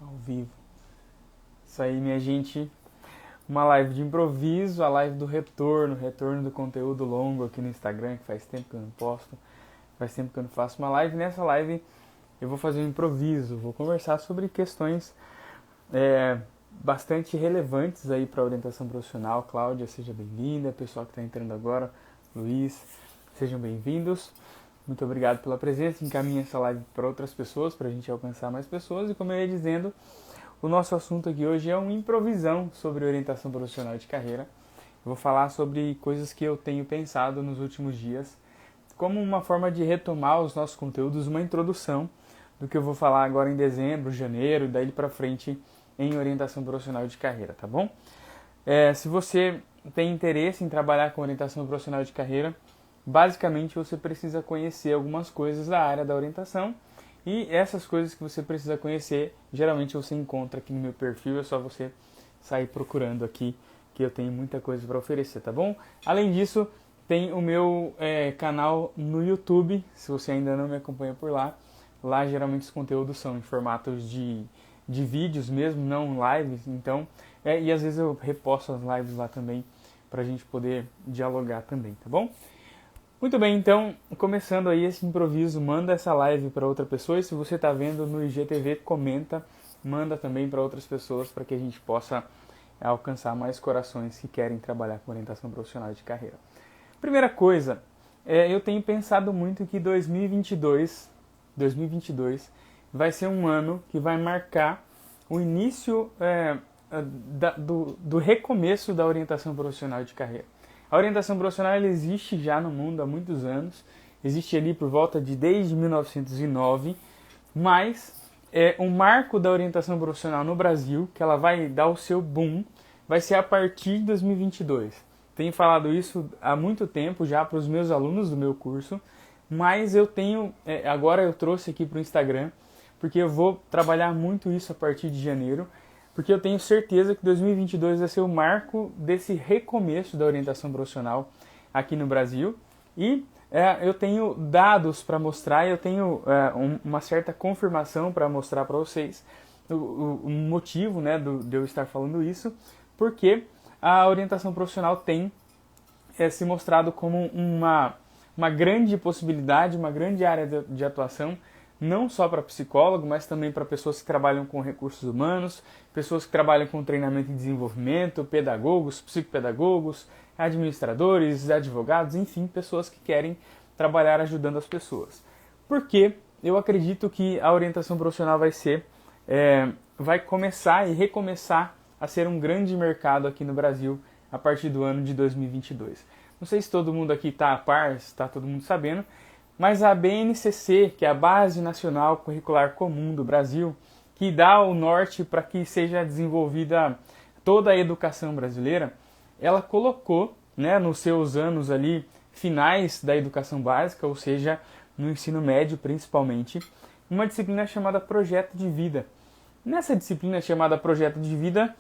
Ao vivo. Isso aí, minha gente. Uma live de improviso, a live do retorno do conteúdo longo aqui no Instagram, que faz tempo que eu não posto, faz tempo que eu não faço uma live. Nessa live eu vou fazer um improviso, vou conversar sobre questões bastante relevantes aí para a orientação profissional. Cláudia, seja bem-vinda. Pessoal que está entrando agora, Luiz, sejam bem-vindos. Muito obrigado pela presença. Encaminhe essa live para outras pessoas, para a gente alcançar mais pessoas. E como eu ia dizendo, o nosso assunto aqui hoje é uma improvisão sobre orientação profissional de carreira. Eu vou falar sobre coisas que eu tenho pensado nos últimos dias, como uma forma de retomar os nossos conteúdos, uma introdução do que eu vou falar agora em dezembro, janeiro, daí para frente em orientação profissional de carreira, tá bom? Se você tem interesse em trabalhar com orientação profissional de carreira, basicamente você precisa conhecer algumas coisas da área da orientação, e essas coisas que você precisa conhecer, geralmente você encontra aqui no meu perfil, é só você sair procurando aqui, que eu tenho muita coisa para oferecer, tá bom? Além disso, tem o meu canal no YouTube, se você ainda não me acompanha por lá. Lá geralmente os conteúdos são em formatos de vídeos mesmo, não lives, então, e às vezes eu reposto as lives lá também, para a gente poder dialogar também, tá bom? Muito bem, então, começando aí esse improviso, manda essa live para outra pessoa, e se você está vendo no IGTV, comenta, manda também para outras pessoas, para que a gente possa alcançar mais corações que querem trabalhar com orientação profissional de carreira. Primeira coisa, eu tenho pensado muito que 2022 vai ser um ano que vai marcar o início do recomeço da orientação profissional de carreira. A orientação profissional ela existe já no mundo há muitos anos, existe ali por volta de desde 1909, mas o marco da orientação profissional no Brasil, que ela vai dar o seu boom, vai ser a partir de 2022. Tenho falado isso há muito tempo já para os meus alunos do meu curso, mas eu tenho, agora eu trouxe aqui para o Instagram, porque eu vou trabalhar muito isso a partir de janeiro, porque eu tenho certeza que 2022 vai ser o marco desse recomeço da orientação profissional aqui no Brasil. E eu tenho dados para mostrar, eu tenho uma certa confirmação para mostrar para vocês o motivo, né, de eu estar falando isso, porque a orientação profissional tem se mostrado como uma grande possibilidade, uma grande área de atuação, não só para psicólogo, mas também para pessoas que trabalham com recursos humanos, pessoas que trabalham com treinamento e desenvolvimento, pedagogos, psicopedagogos, administradores, advogados, enfim, pessoas que querem trabalhar ajudando as pessoas. Porque eu acredito que a orientação profissional vai começar e recomeçar a ser um grande mercado aqui no Brasil a partir do ano de 2022. Não sei se todo mundo aqui está a par, se está todo mundo sabendo, mas a BNCC, que é a Base Nacional Curricular Comum do Brasil, que dá o norte para que seja desenvolvida toda a educação brasileira, ela colocou, né, nos seus anos ali finais da educação básica, ou seja, no ensino médio principalmente, uma disciplina chamada Projeto de Vida. Nessa disciplina chamada Projeto de Vida,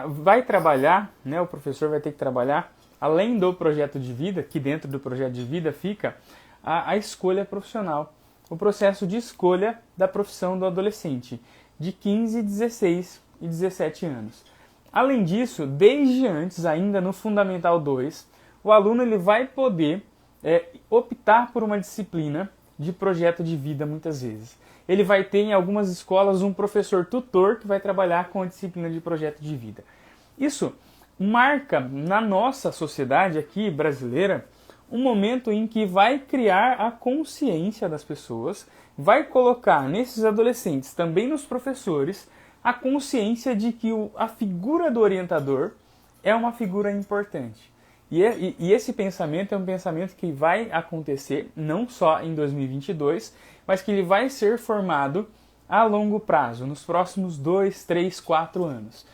vai trabalhar, né, o professor vai ter que trabalhar, além do projeto de vida, que dentro do projeto de vida fica a escolha profissional, o processo de escolha da profissão do adolescente, de 15, 16 e 17 anos. Além disso, desde antes, ainda no Fundamental 2, o aluno ele vai poder optar por uma disciplina de projeto de vida muitas vezes. Ele vai ter em algumas escolas um professor tutor que vai trabalhar com a disciplina de projeto de vida. Isso marca na nossa sociedade aqui brasileira um momento em que vai criar a consciência das pessoas, vai colocar nesses adolescentes, também nos professores, a consciência de que a figura do orientador é uma figura importante. E esse pensamento é um pensamento que vai acontecer não só em 2022, mas que ele vai ser formado a longo prazo, nos próximos 2, 3, 4 anos.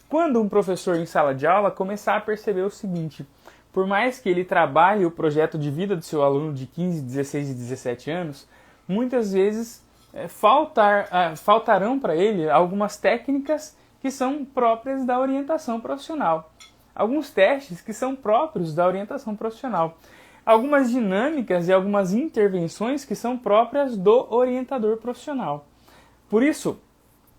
Quando um professor em sala de aula começar a perceber o seguinte: por mais que ele trabalhe o projeto de vida do seu aluno de 15, 16 e 17 anos, muitas vezes faltarão para ele algumas técnicas que são próprias da orientação profissional. Alguns testes que são próprios da orientação profissional. Algumas dinâmicas e algumas intervenções que são próprias do orientador profissional. Por isso,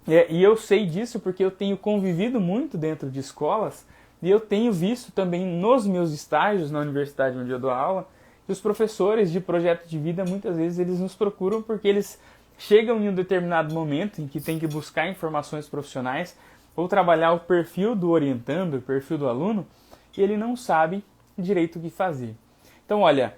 E eu sei disso porque eu tenho convivido muito dentro de escolas e eu tenho visto também nos meus estágios na universidade onde eu dou aula que os professores de projeto de vida, muitas vezes, eles nos procuram porque eles chegam em um determinado momento em que tem que buscar informações profissionais ou trabalhar o perfil do orientando, o perfil do aluno, e ele não sabe direito o que fazer. Então, olha,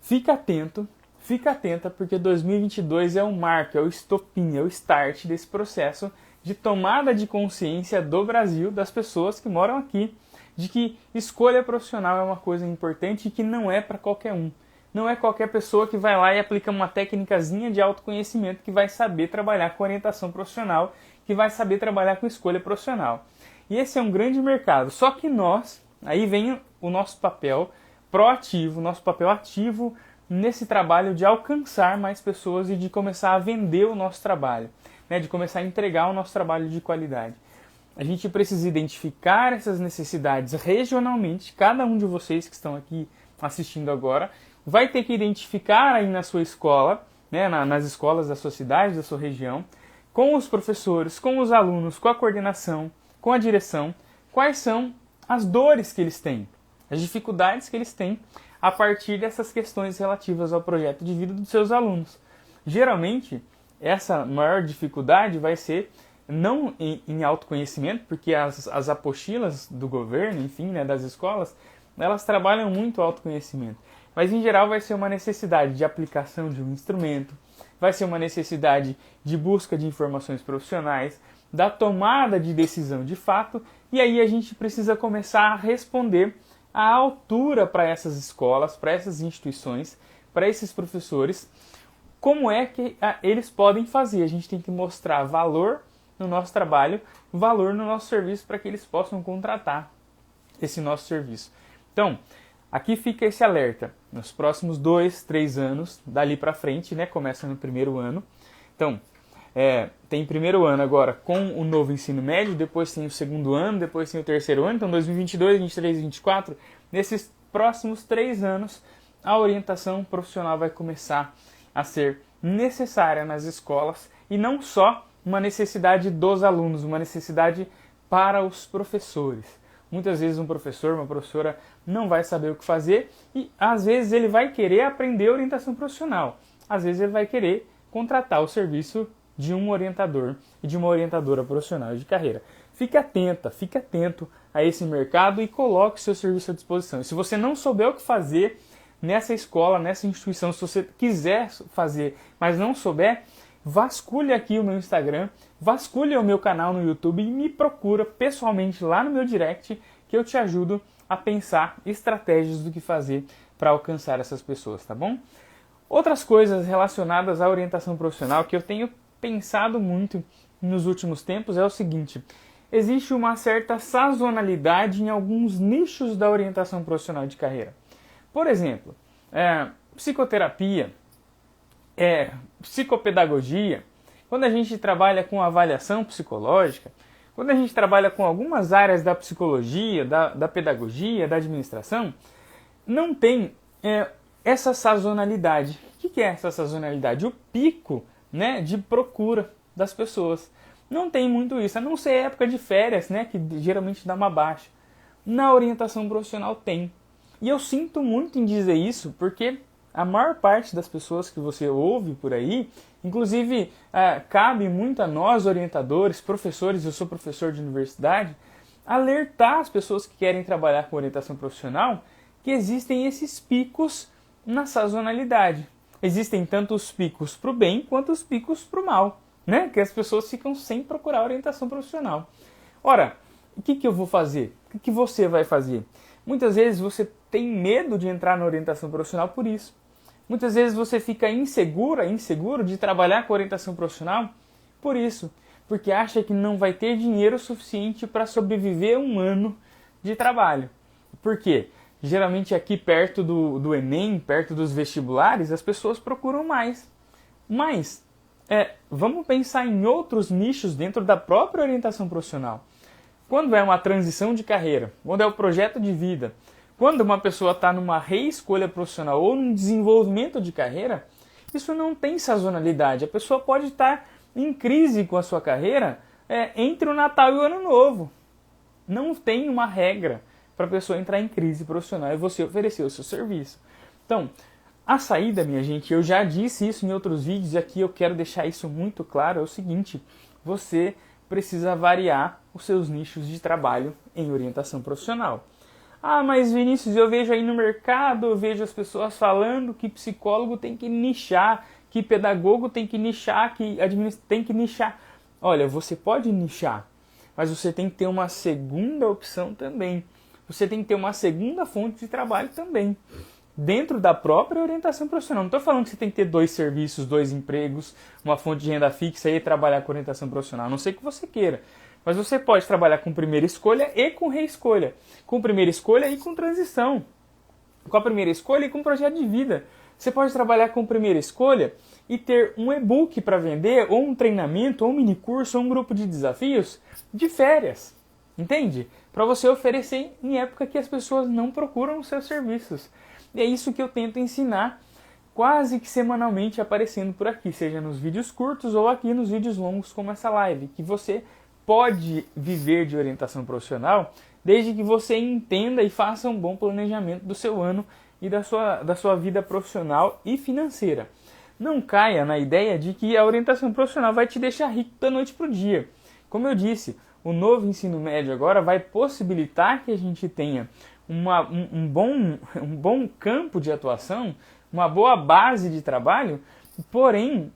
fica atenta, porque 2022 é o marco, é o estopim, é o start desse processo de tomada de consciência do Brasil, das pessoas que moram aqui, de que escolha profissional é uma coisa importante e que não é para qualquer um. Não é qualquer pessoa que vai lá e aplica uma técnicazinha de autoconhecimento que vai saber trabalhar com orientação profissional, que vai saber trabalhar com escolha profissional. E esse é um grande mercado, só que nós, aí vem o nosso papel proativo, nosso papel ativo nesse trabalho de alcançar mais pessoas e de começar a vender o nosso trabalho, né, de começar a entregar o nosso trabalho de qualidade. A gente precisa identificar essas necessidades regionalmente. Cada um de vocês que estão aqui assistindo agora vai ter que identificar aí na sua escola, né, nas escolas da sua cidade, da sua região, com os professores, com os alunos, com a coordenação, com a direção, quais são as dores que eles têm, as dificuldades que eles têm a partir dessas questões relativas ao projeto de vida dos seus alunos. Geralmente, essa maior dificuldade vai ser não em autoconhecimento, porque as apostilas do governo, enfim, né, das escolas, elas trabalham muito o autoconhecimento. Mas, em geral, vai ser uma necessidade de aplicação de um instrumento, vai ser uma necessidade de busca de informações profissionais, da tomada de decisão de fato, e aí a gente precisa começar a responder à altura para essas escolas, para essas instituições, para esses professores, como é que eles podem fazer. A gente tem que mostrar valor no nosso trabalho, valor no nosso serviço para que eles possam contratar esse nosso serviço. Então, aqui fica esse alerta. Nos próximos 2, 3 anos, dali para frente, né, começa no primeiro ano. Então, tem primeiro ano agora com o novo ensino médio, depois tem o segundo ano, depois tem o terceiro ano. Então, 2022, 2023 e 2024, nesses próximos 3 anos, a orientação profissional vai começar a ser necessária nas escolas e não só uma necessidade dos alunos, uma necessidade para os professores. Muitas vezes um professor, uma professora não vai saber o que fazer e às vezes ele vai querer aprender orientação profissional. Às vezes ele vai querer contratar o serviço de um orientador e de uma orientadora profissional de carreira. Fique atento a esse mercado e coloque o seu serviço à disposição. E se você não souber o que fazer nessa escola, nessa instituição, se você quiser fazer, mas não souber, vasculhe aqui o meu Instagram, vasculhe o meu canal no YouTube e me procura pessoalmente lá no meu direct que eu te ajudo a pensar estratégias do que fazer para alcançar essas pessoas, tá bom? Outras coisas relacionadas à orientação profissional que eu tenho pensado muito nos últimos tempos é o seguinte: existe uma certa sazonalidade em alguns nichos da orientação profissional de carreira. Por exemplo, psicoterapia, psicopedagogia, quando a gente trabalha com avaliação psicológica, quando a gente trabalha com algumas áreas da psicologia, da pedagogia, da administração, não tem essa sazonalidade. O que é essa sazonalidade? O pico, né, de procura das pessoas. Não tem muito isso, a não ser época de férias, né, que geralmente dá uma baixa. Na orientação profissional tem. E eu sinto muito em dizer isso, porque a maior parte das pessoas que você ouve por aí, inclusive cabe muito a nós orientadores, professores, eu sou professor de universidade, alertar as pessoas que querem trabalhar com orientação profissional que existem esses picos na sazonalidade. Existem tanto os picos para o bem quanto os picos para o mal, né? Que as pessoas ficam sem procurar orientação profissional. Ora, o que eu vou fazer? O que você vai fazer? Muitas vezes você tem medo de entrar na orientação profissional por isso. Muitas vezes você fica inseguro de trabalhar com orientação profissional por isso. Porque acha que não vai ter dinheiro suficiente para sobreviver um ano de trabalho. Por quê? Geralmente aqui perto do Enem, perto dos vestibulares, as pessoas procuram mais. Mas vamos pensar em outros nichos dentro da própria orientação profissional. Quando é uma transição de carreira, quando é o projeto de vida, quando uma pessoa está numa reescolha profissional ou num desenvolvimento de carreira, isso não tem sazonalidade. A pessoa pode estar em crise com a sua carreira entre o Natal e o Ano Novo. Não tem uma regra para a pessoa entrar em crise profissional e você oferecer o seu serviço. Então, a saída, minha gente, eu já disse isso em outros vídeos e aqui eu quero deixar isso muito claro, é o seguinte: você precisa variar os seus nichos de trabalho em orientação profissional. Ah, mas Vinícius, eu vejo aí no mercado, eu vejo as pessoas falando que psicólogo tem que nichar, que pedagogo tem que nichar, que administrador tem que nichar. Olha, você pode nichar, mas você tem que ter uma segunda opção também. Você tem que ter uma segunda fonte de trabalho também, dentro da própria orientação profissional. Não estou falando que você tem que ter 2 serviços, 2 empregos, uma fonte de renda fixa e trabalhar com orientação profissional. A não sei que você queira. Mas você pode trabalhar com primeira escolha e com reescolha. Com primeira escolha e com transição. Com a primeira escolha e com projeto de vida. Você pode trabalhar com primeira escolha e ter um e-book para vender, ou um treinamento, ou um mini curso, ou um grupo de desafios de férias. Entende? Para você oferecer em época que as pessoas não procuram os seus serviços. E é isso que eu tento ensinar quase que semanalmente aparecendo por aqui, seja nos vídeos curtos ou aqui nos vídeos longos como essa live, que você pode viver de orientação profissional desde que você entenda e faça um bom planejamento do seu ano e da sua vida profissional e financeira. Não caia na ideia de que a orientação profissional vai te deixar rico da noite para o dia. Como eu disse, o novo ensino médio agora vai possibilitar que a gente tenha um bom campo de atuação, uma boa base de trabalho, porém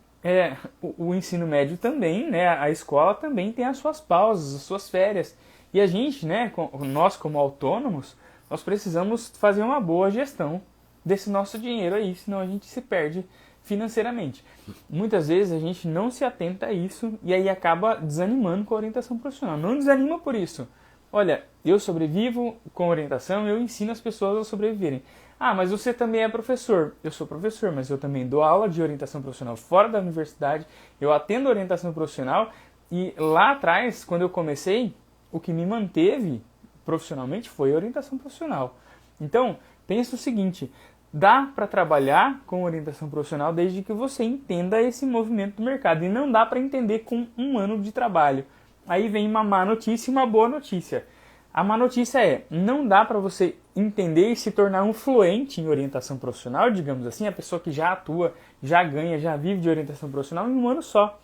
o ensino médio também, né, a escola também tem as suas pausas, as suas férias. E a gente, né, nós como autônomos, nós precisamos fazer uma boa gestão desse nosso dinheiro aí, senão a gente se perde financeiramente. Muitas vezes a gente não se atenta a isso e aí acaba desanimando com a orientação profissional. Não desanima por isso. Olha, eu sobrevivo com orientação, eu ensino as pessoas a sobreviverem. Ah, mas você também é professor. Eu sou professor, mas eu também dou aula de orientação profissional fora da universidade. Eu atendo orientação profissional e lá atrás, quando eu comecei, o que me manteve profissionalmente foi a orientação profissional. Então, pensa o seguinte: dá para trabalhar com orientação profissional desde que você entenda esse movimento do mercado. E não dá para entender com um ano de trabalho. Aí vem uma má notícia e uma boa notícia. A má notícia é, não dá para você entender e se tornar um fluente em orientação profissional, digamos assim, a pessoa que já atua, já ganha, já vive de orientação profissional em um ano só.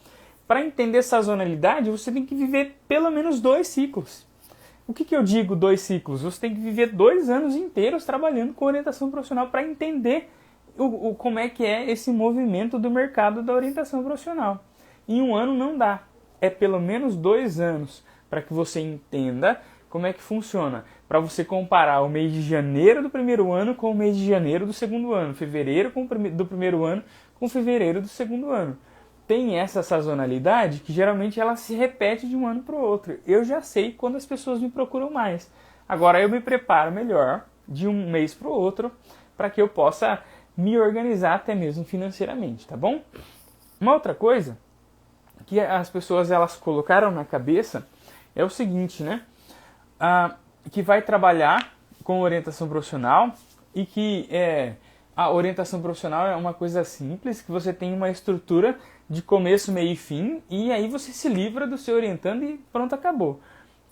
Para entender sazonalidade, você tem que viver pelo menos 2 ciclos. O que eu digo 2 ciclos? Você tem que viver 2 anos inteiros trabalhando com orientação profissional para entender como é que é esse movimento do mercado da orientação profissional. Em um ano não dá. É pelo menos 2 anos para que você entenda como é que funciona. Para você comparar o mês de janeiro do primeiro ano com o mês de janeiro do segundo ano. Fevereiro do primeiro ano com fevereiro do segundo ano. Tem essa sazonalidade que geralmente ela se repete de um ano para o outro. Eu já sei quando as pessoas me procuram mais. Agora eu me preparo melhor de um mês para o outro para que eu possa me organizar até mesmo financeiramente, tá bom? Uma outra coisa que as pessoas elas colocaram na cabeça é o seguinte, né? Que vai trabalhar com orientação profissional e que a orientação profissional é uma coisa simples, que você tem uma estrutura de começo, meio e fim, e aí você se livra do seu orientando e pronto, acabou.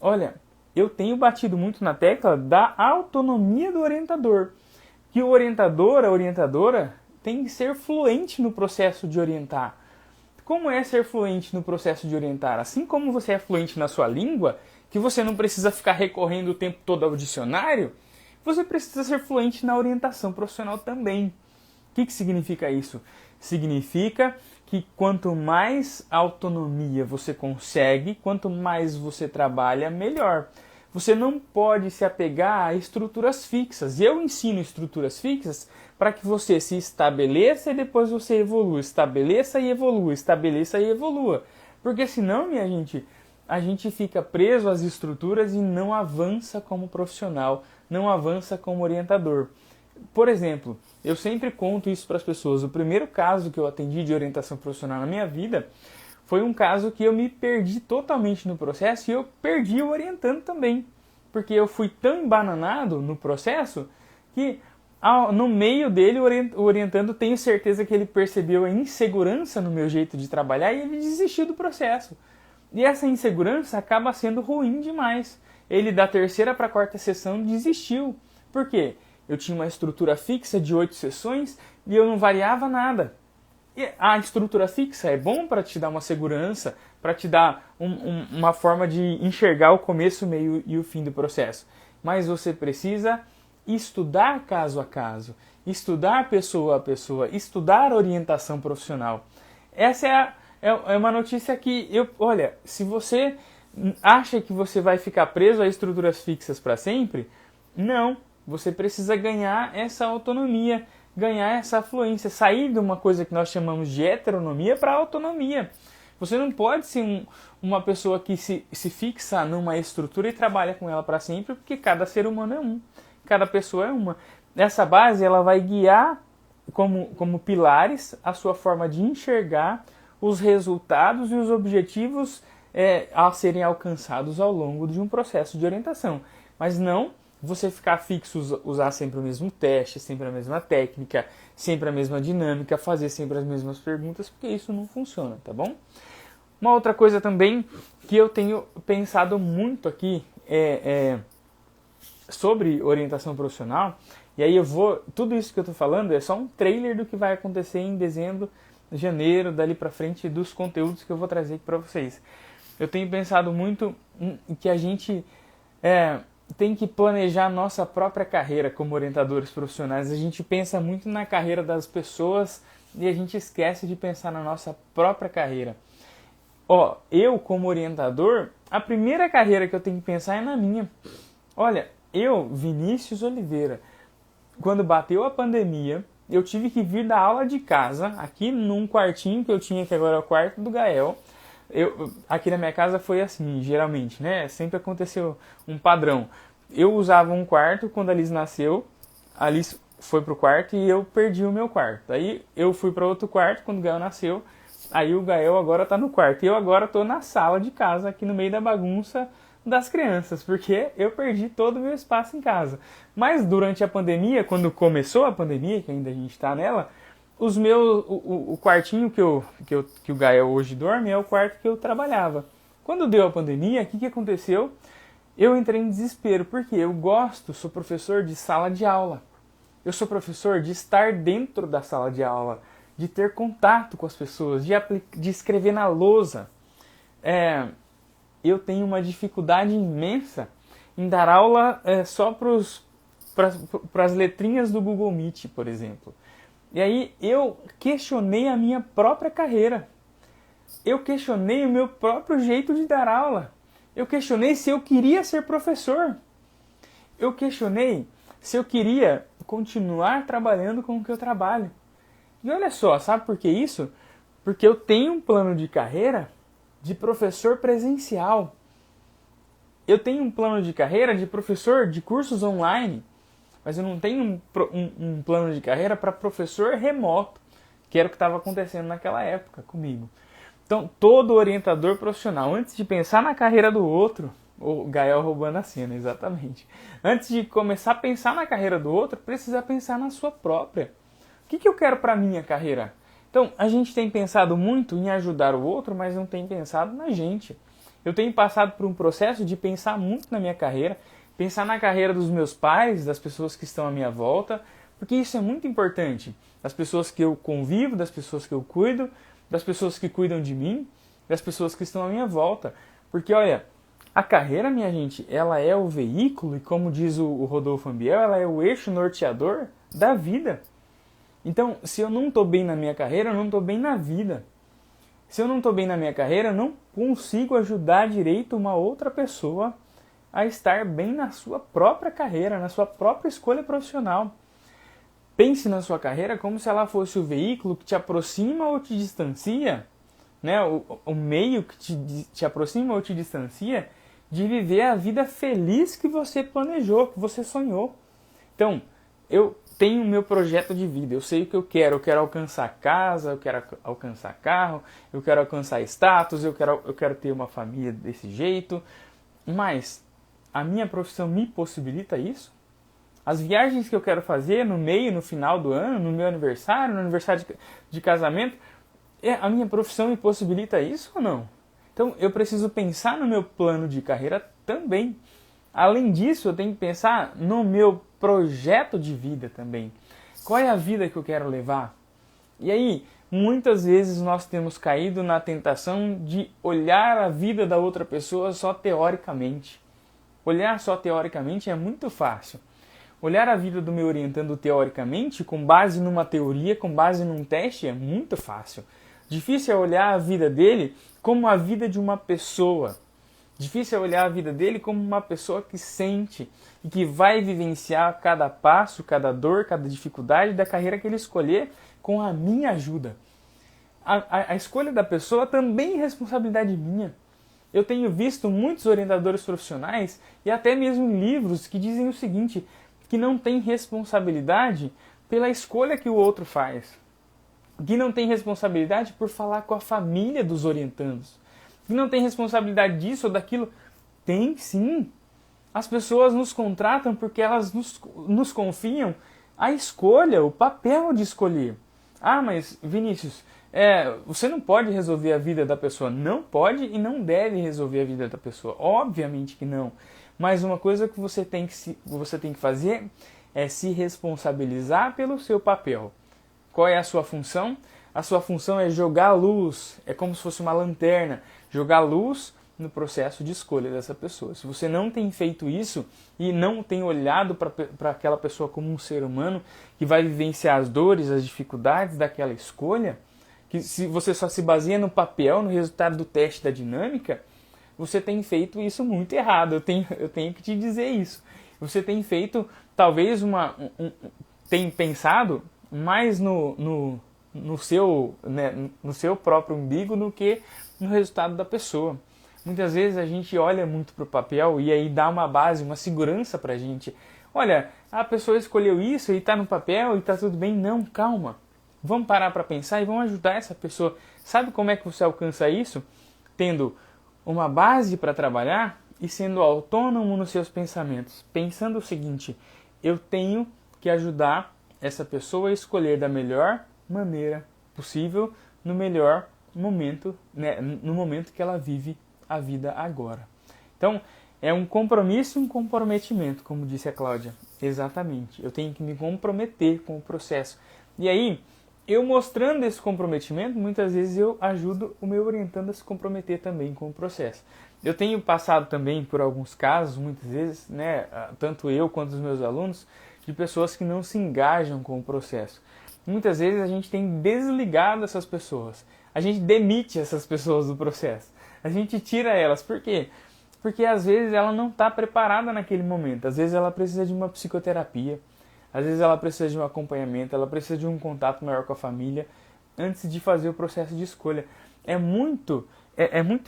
Olha, eu tenho batido muito na tecla da autonomia do orientador, que o orientador, a orientadora, tem que ser fluente no processo de orientar. Como é ser fluente no processo de orientar? Assim como você é fluente na sua língua, que você não precisa ficar recorrendo o tempo todo ao dicionário, você precisa ser fluente na orientação profissional também. O que significa isso? Significa que quanto mais autonomia você consegue, quanto mais você trabalha, melhor. Você não pode se apegar a estruturas fixas. E eu ensino estruturas fixas para que você se estabeleça e depois você evolua. Estabeleça e evolua, estabeleça e evolua. Porque senão, minha gente, a gente fica preso às estruturas e não avança como profissional, não avança como orientador. Por exemplo, eu sempre conto isso para as pessoas. O primeiro caso que eu atendi de orientação profissional na minha vida foi um caso que eu me perdi totalmente no processo e eu perdi o orientando também. Porque eu fui tão embananado no processo que no meio dele, o orientando, tenho certeza que ele percebeu a insegurança no meu jeito de trabalhar e ele desistiu do processo. E essa insegurança acaba sendo ruim demais. Ele, da terceira para a quarta sessão, desistiu. Por quê? Eu tinha uma estrutura fixa de 8 sessões e eu não variava nada. E a estrutura fixa é bom para te dar uma segurança, para te dar uma forma de enxergar o começo, o meio e o fim do processo. Mas você precisa estudar caso a caso, estudar pessoa a pessoa, estudar orientação profissional. Essa é uma notícia que, olha, se você acha que você vai ficar preso a estruturas fixas para sempre, não. Você precisa ganhar essa autonomia, ganhar essa fluência, sair de uma coisa que nós chamamos de heteronomia para autonomia. Você não pode ser uma pessoa que se fixa numa estrutura e trabalha com ela para sempre, porque cada ser humano é um, cada pessoa é uma. Essa base ela vai guiar como pilares a sua forma de enxergar os resultados e os objetivos a serem alcançados ao longo de um processo de orientação. Mas não você ficar fixo, usar sempre o mesmo teste, sempre a mesma técnica, sempre a mesma dinâmica, fazer sempre as mesmas perguntas, porque isso não funciona, tá bom? Uma outra coisa também que eu tenho pensado muito aqui sobre orientação profissional, e aí tudo isso que eu estou falando é só um trailer do que vai acontecer em dezembro, janeiro, dali para frente, dos conteúdos que eu vou trazer aqui para vocês. Eu tenho pensado muito em que a gente tem que planejar nossa própria carreira como orientadores profissionais. A gente pensa muito na carreira das pessoas e a gente esquece de pensar na nossa própria carreira. Eu como orientador, a primeira carreira que eu tenho que pensar é na minha. Olha, eu, Vinícius Oliveira, quando bateu a pandemia, eu tive que vir dar aula de casa, aqui num quartinho que eu tinha, que agora é o quarto do Gael. Aqui na minha casa foi assim, geralmente, né? Sempre aconteceu um padrão. Eu usava um quarto quando a Liz nasceu, a Liz foi pro quarto e eu perdi o meu quarto. Aí eu fui para outro quarto quando o Gael nasceu, aí o Gael agora tá no quarto. E eu agora tô na sala de casa, aqui no meio da bagunça das crianças, porque eu perdi todo o meu espaço em casa. Mas durante a pandemia, quando começou a pandemia, que ainda a gente tá nela, o quartinho que o Gael hoje dorme é o quarto que eu trabalhava. Quando deu a pandemia, o que aconteceu? Eu entrei em desespero, porque eu sou professor de sala de aula. Eu sou professor de estar dentro da sala de aula, de ter contato com as pessoas, de escrever na lousa. Eu tenho uma dificuldade imensa em dar aula só para as letrinhas do Google Meet, por exemplo. E aí eu questionei a minha própria carreira. Eu questionei o meu próprio jeito de dar aula. Eu questionei se eu queria ser professor. Eu questionei se eu queria continuar trabalhando com o que eu trabalho. E olha só, sabe por que isso? Porque eu tenho um plano de carreira de professor presencial. Eu tenho um plano de carreira de professor de cursos online. Mas eu não tenho um plano de carreira para professor remoto, que era o que estava acontecendo naquela época comigo. Então, todo orientador profissional, antes de pensar na carreira do outro, o Gael roubando a cena, exatamente. Antes de começar a pensar na carreira do outro, precisa pensar na sua própria. O que eu quero para a minha carreira? Então, a gente tem pensado muito em ajudar o outro, mas não tem pensado na gente. Eu tenho passado por um processo de pensar muito na minha carreira, pensar na carreira dos meus pais, das pessoas que estão à minha volta, porque isso é muito importante. Das pessoas que eu convivo, das pessoas que eu cuido, das pessoas que cuidam de mim, das pessoas que estão à minha volta. Porque, olha, a carreira, minha gente, ela é o veículo, e como diz o Rodolfo Ambiel, ela é o eixo norteador da vida. Então, se eu não estou bem na minha carreira, eu não estou bem na vida. Se eu não estou bem na minha carreira, eu não consigo ajudar direito uma outra pessoa a estar bem na sua própria carreira, na sua própria escolha profissional. Pense na sua carreira como se ela fosse o veículo que te aproxima ou te distancia, né? O meio que te aproxima ou te distancia de viver a vida feliz que você planejou, que você sonhou. Então, eu tenho o meu projeto de vida, eu sei o que eu quero alcançar casa, eu quero alcançar carro, eu quero alcançar status, eu quero ter uma família desse jeito, mas a minha profissão me possibilita isso? As viagens que eu quero fazer no meio, no final do ano, no meu aniversário, no aniversário de casamento, a minha profissão me possibilita isso ou não? Então eu preciso pensar no meu plano de carreira também. Além disso, eu tenho que pensar no meu projeto de vida também. Qual é a vida que eu quero levar? E aí, muitas vezes nós temos caído na tentação de olhar a vida da outra pessoa só teoricamente. Olhar só teoricamente é muito fácil. Olhar a vida do meu orientando teoricamente, com base numa teoria, com base num teste, é muito fácil. Difícil é olhar a vida dele como a vida de uma pessoa. Difícil é olhar a vida dele como uma pessoa que sente e que vai vivenciar cada passo, cada dor, cada dificuldade da carreira que ele escolher com a minha ajuda. A escolha da pessoa também é responsabilidade minha. Eu tenho visto muitos orientadores profissionais e até mesmo livros que dizem o seguinte, que não tem responsabilidade pela escolha que o outro faz. Que não tem responsabilidade por falar com a família dos orientandos. Que não tem responsabilidade disso ou daquilo. Tem sim. As pessoas nos contratam porque elas nos confiam a escolha, o papel de escolher. Ah, mas Vinícius, você não pode resolver a vida da pessoa. Não pode e não deve resolver a vida da pessoa. Obviamente que não. Mas uma coisa que você tem que fazer é se responsabilizar pelo seu papel. Qual é a sua função? A sua função é jogar luz, é como se fosse uma lanterna, jogar luz no processo de escolha dessa pessoa. Se você não tem feito isso e não tem olhado para aquela pessoa como um ser humano que vai vivenciar as dores, as dificuldades daquela escolha, que se você só se baseia no papel, no resultado do teste da dinâmica, você tem feito isso muito errado. Eu tenho que te dizer isso. Você tem feito, talvez, tem pensado mais no seu próprio umbigo do que no resultado da pessoa. Muitas vezes a gente olha muito para o papel e aí dá uma base, uma segurança para a gente. Olha, a pessoa escolheu isso e está no papel e está tudo bem. Não, calma. Vamos parar para pensar e vamos ajudar essa pessoa. Sabe como é que você alcança isso? Tendo uma base para trabalhar e sendo autônomo nos seus pensamentos. Pensando o seguinte, eu tenho que ajudar essa pessoa a escolher da melhor maneira possível, no melhor momento, né, no momento que ela vive a vida agora. Então, é um compromisso e um comprometimento, como disse a Cláudia. Exatamente. Eu tenho que me comprometer com o processo. E aí, eu mostrando esse comprometimento, muitas vezes eu ajudo o meu orientando a se comprometer também com o processo. Eu tenho passado também por alguns casos, muitas vezes, né, tanto eu quanto os meus alunos, de pessoas que não se engajam com o processo. Muitas vezes a gente tem desligado essas pessoas. A gente demite essas pessoas do processo. A gente tira elas. Por quê? Porque às vezes ela não está preparada naquele momento. Às vezes ela precisa de uma psicoterapia. Às vezes ela precisa de um acompanhamento. Ela precisa de um contato maior com a família antes de fazer o processo de escolha. É muito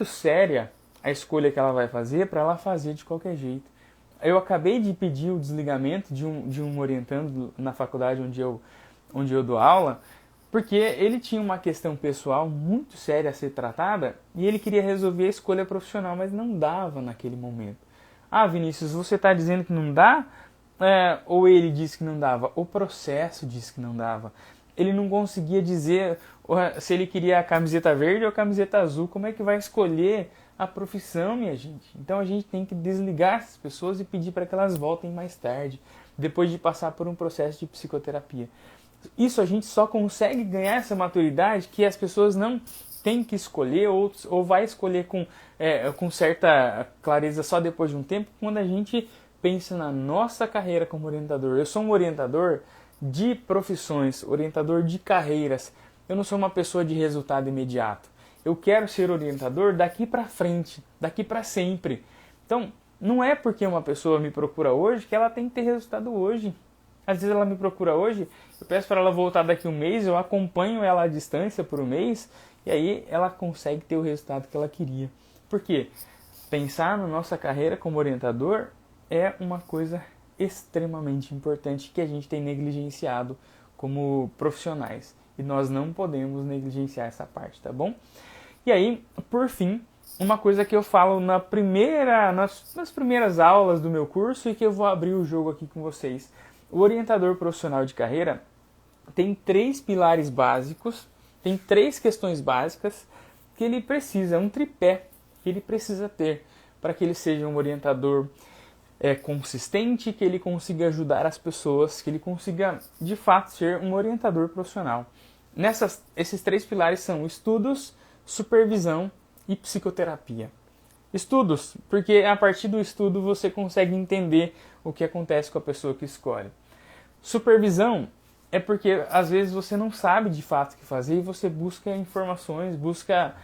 séria a escolha que ela vai fazer para ela fazer de qualquer jeito. Eu acabei de pedir o desligamento de um orientando na faculdade onde eu dou aula, porque ele tinha uma questão pessoal muito séria a ser tratada e ele queria resolver a escolha profissional, mas não dava naquele momento. Ah, Vinícius, você está dizendo que não dá? Ou ele disse que não dava? O processo disse que não dava. Ele não conseguia dizer se ele queria a camiseta verde ou a camiseta azul. Como é que vai escolher a profissão, minha gente? Então a gente tem que desligar essas pessoas e pedir para que elas voltem mais tarde, depois de passar por um processo de psicoterapia. Isso a gente só consegue ganhar essa maturidade que as pessoas não têm que escolher ou vai escolher com certa clareza só depois de um tempo, quando a gente pensa na nossa carreira como orientador. Eu sou um orientador de profissões, orientador de carreiras. Eu não sou uma pessoa de resultado imediato. Eu quero ser orientador daqui para frente, daqui para sempre. Então, não é porque uma pessoa me procura hoje que ela tem que ter resultado hoje. Às vezes ela me procura hoje, eu peço para ela voltar daqui um mês, eu acompanho ela à distância por um mês, e aí ela consegue ter o resultado que ela queria. Por quê? Pensar na nossa carreira como orientador é uma coisa extremamente importante que a gente tem negligenciado como profissionais. E nós não podemos negligenciar essa parte, tá bom? E aí, por fim, uma coisa que eu falo nas primeiras aulas do meu curso e que eu vou abrir o jogo aqui com vocês. O orientador profissional de carreira tem 3 pilares básicos, tem 3 questões básicas que ele precisa, um tripé que ele precisa ter para que ele seja um orientador consistente, que ele consiga ajudar as pessoas, que ele consiga de fato ser um orientador profissional. Esses 3 pilares são estudos, supervisão e psicoterapia. Estudos, porque a partir do estudo você consegue entender o que acontece com a pessoa que escolhe. Supervisão é porque às vezes você não sabe de fato o que fazer e você busca informações, busca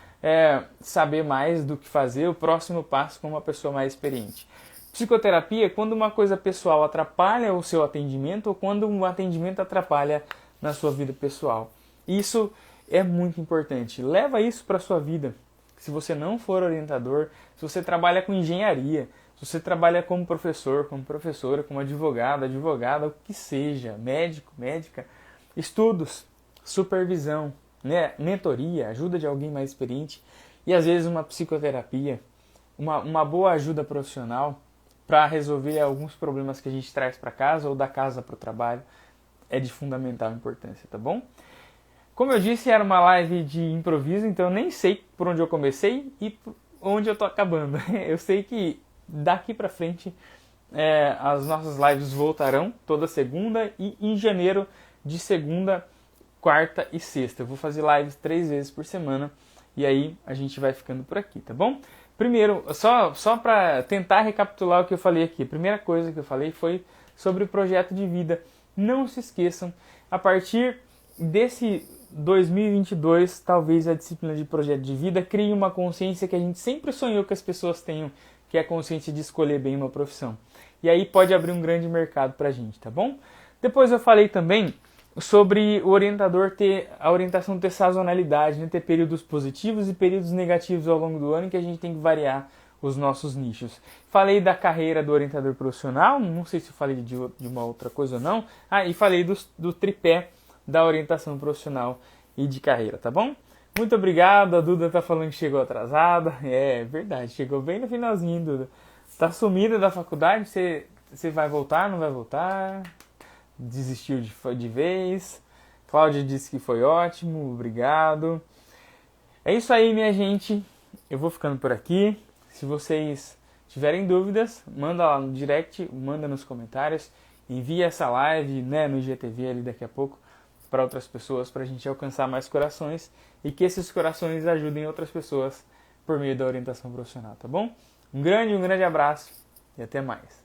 saber mais do que fazer, o próximo passo com uma pessoa mais experiente. Psicoterapia é quando uma coisa pessoal atrapalha o seu atendimento ou quando um atendimento atrapalha na sua vida pessoal. Isso é muito importante. Leva isso para a sua vida. Se você não for orientador, se você trabalha com engenharia, se você trabalha como professor, como professora, como advogado, advogada, o que seja, médico, médica, estudos, supervisão, né, mentoria, ajuda de alguém mais experiente e às vezes uma psicoterapia, uma boa ajuda profissional para resolver alguns problemas que a gente traz para casa ou da casa para o trabalho é de fundamental importância, tá bom? Como eu disse, era uma live de improviso, então eu nem sei por onde eu comecei e onde eu tô acabando. Eu sei que daqui para frente as nossas lives voltarão toda segunda e em janeiro de segunda, quarta e sexta. Eu vou fazer lives 3 vezes por semana e aí a gente vai ficando por aqui, tá bom? Primeiro, só para tentar recapitular o que eu falei aqui. A primeira coisa que eu falei foi sobre o projeto de vida. Não se esqueçam, a partir desse 2022, talvez a disciplina de projeto de vida crie uma consciência que a gente sempre sonhou que as pessoas tenham, que é a consciência de escolher bem uma profissão. E aí pode abrir um grande mercado pra gente, tá bom? Depois eu falei também sobre o orientador a orientação ter sazonalidade, né? Ter períodos positivos e períodos negativos ao longo do ano que a gente tem que variar os nossos nichos. Falei da carreira do orientador profissional, não sei se eu falei de uma outra coisa ou não. E falei do tripé da orientação profissional e de carreira, tá bom? Muito obrigado, a Duda tá falando que chegou atrasada. É verdade, chegou bem no finalzinho, Duda. Tá sumida da faculdade, você vai voltar, não vai voltar? Desistiu de vez? Cláudia disse que foi ótimo, obrigado. É isso aí, minha gente. Eu vou ficando por aqui. Se vocês tiverem dúvidas, manda lá no direct, manda nos comentários. Envia essa live, né, no IGTV ali daqui a pouco para outras pessoas, para a gente alcançar mais corações e que esses corações ajudem outras pessoas por meio da orientação profissional, tá bom? Um grande abraço e até mais.